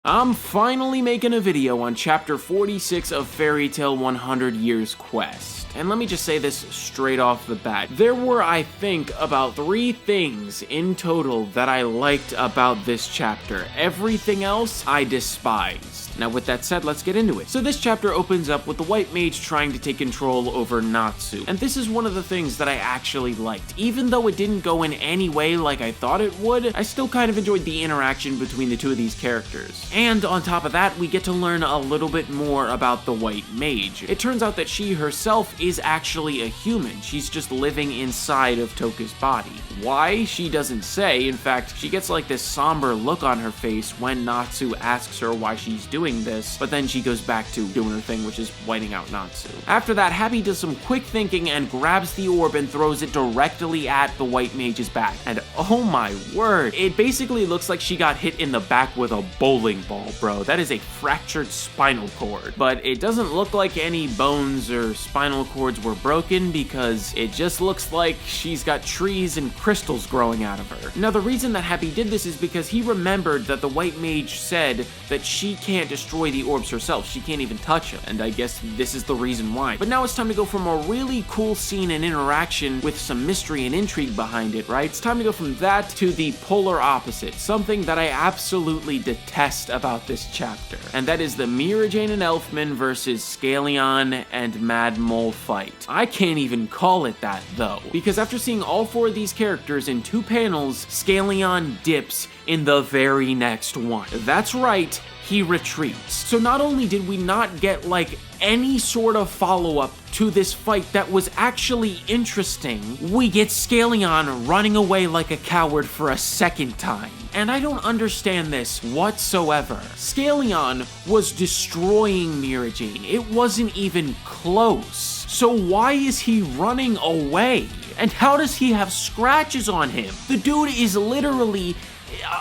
I'm finally making a video on chapter 46 of Fairy Tail 100 Years Quest. And let me just say this straight off the bat. There were, I think, about 3 things in total that I liked about this chapter. Everything else I despised. Now with that said, let's get into it. So this chapter opens up with the White Mage trying to take control over Natsu. And this is one of the things that I actually liked. Even though it didn't go in any way like I thought it would, I still kind of enjoyed the interaction between the two of these characters. And on top of that, we get to learn a little bit more about the White Mage. It turns out that she herself is actually a human. She's just living inside of Toka's body. Why? She doesn't say. In fact, she gets like this somber look on her face when Natsu asks her why she's doing this, but then she goes back to doing her thing, which is whiting out Natsu. After that, Happy does some quick thinking and grabs the orb and throws it directly at the White Mage's back. And oh my word, it basically looks like she got hit in the back with a bowling ball, bro. That is a fractured spinal cord. But it doesn't look like any bones or spinal cords were broken because it just looks like she's got trees and crystals growing out of her. Now, the reason that Happy did this is because he remembered that the White Mage said that she can't destroy the orbs herself. She can't even touch them. And I guess this is the reason why. But now it's time to go from a really cool scene and interaction with some mystery and intrigue behind it, right? It's time to go from that to the polar opposite, something that I absolutely detest about this chapter. And that is the Mirajane and Elfman versus Scaleon and Mad Mole fight. I can't even call it that though, because after seeing all 4 of these characters in 2 panels, Scaleon dips in the very next one. That's right, he retreats. So not only did we not get like any sort of follow-up to this fight that was actually interesting, we get Scaleon running away like a coward for a second time. And I don't understand this whatsoever. Scaleon was destroying Mirajane. It wasn't even close. So why is he running away? And how does he have scratches on him? The dude is literally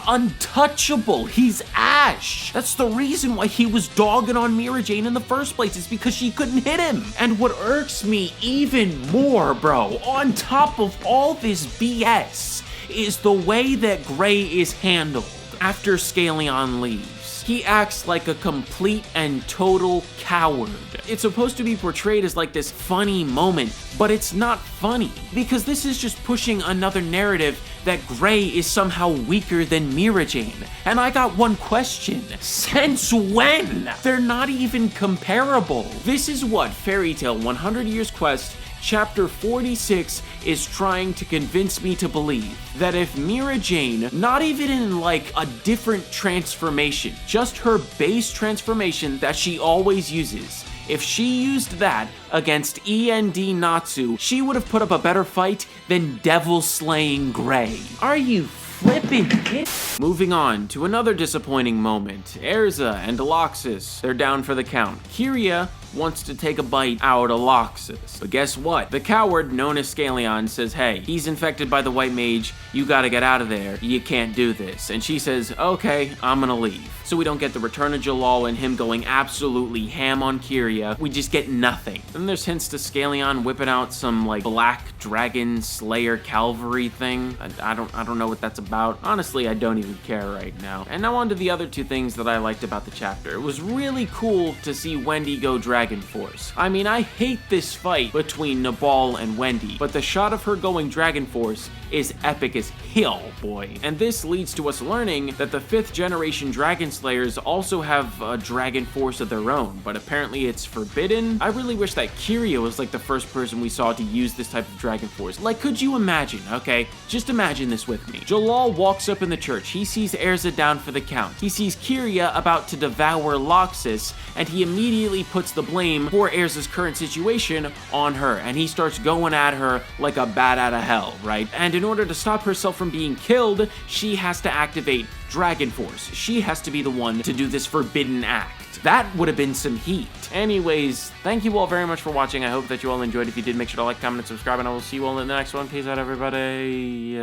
untouchable. He's Ash. That's the reason why he was dogging on Mirajane in the first place. It's because she couldn't hit him. And what irks me even more, bro, on top of all this BS, is the way that Gray is handled after Scaleon leaves. He acts like a complete and total coward. It's supposed to be portrayed as like this funny moment, but it's not funny, because this is just pushing another narrative that Gray is somehow weaker than Mirajane. And I got one question. Since when? They're not even comparable. This is what Fairy Tail 100 Years Quest Chapter 46 is trying to convince me to believe that if Mirajane, not even in like a different transformation, just her base transformation that she always uses, if she used that against END Natsu, she would have put up a better fight than Devil Slaying Gray. Are you flipping it? Moving on to another disappointing moment. Erza and Deluxus, they're down for the count. Kiria wants to take a bite out of Deluxus. But guess what? The coward known as Scaleon says, hey, he's infected by the White Mage, you gotta get out of there, you can't do this. And she says, okay, I'm gonna leave. So we don't get the return of Jalal and him going absolutely ham on Kiria. We just get nothing. Then there's hints to Scaleon whipping out some like Black Dragon Slayer Calvary thing. I don't know what that's about. Honestly, I don't even care right now. And now on to the other 2 things that I liked about the chapter. It was really cool to see Wendy go Dragon Force. I mean, I hate this fight between Nabal and Wendy, but the shot of her going Dragon Force is epic as hell, boy. And this leads to us learning that the 5th generation Dragon Slayers also have a Dragon Force of their own, but apparently it's forbidden. I really wish that Kiria was like the first person we saw to use this type of Dragon Force. Like, could you imagine, okay? Just imagine this with me. Jalal walks up in the church. He sees Erza down for the count. He sees Kiria about to devour Loxus, and he immediately puts the blame for Erza's current situation on her, and he starts going at her like a bat out of hell, right? And in order to stop herself from being killed, she has to activate Dragon Force. She has to be the one to do this forbidden act. That would have been some heat. Anyways, thank you all very much for watching. I hope that you all enjoyed. If you did, make sure to like, comment, and subscribe, and I will see you all in the next one. Peace out, everybody.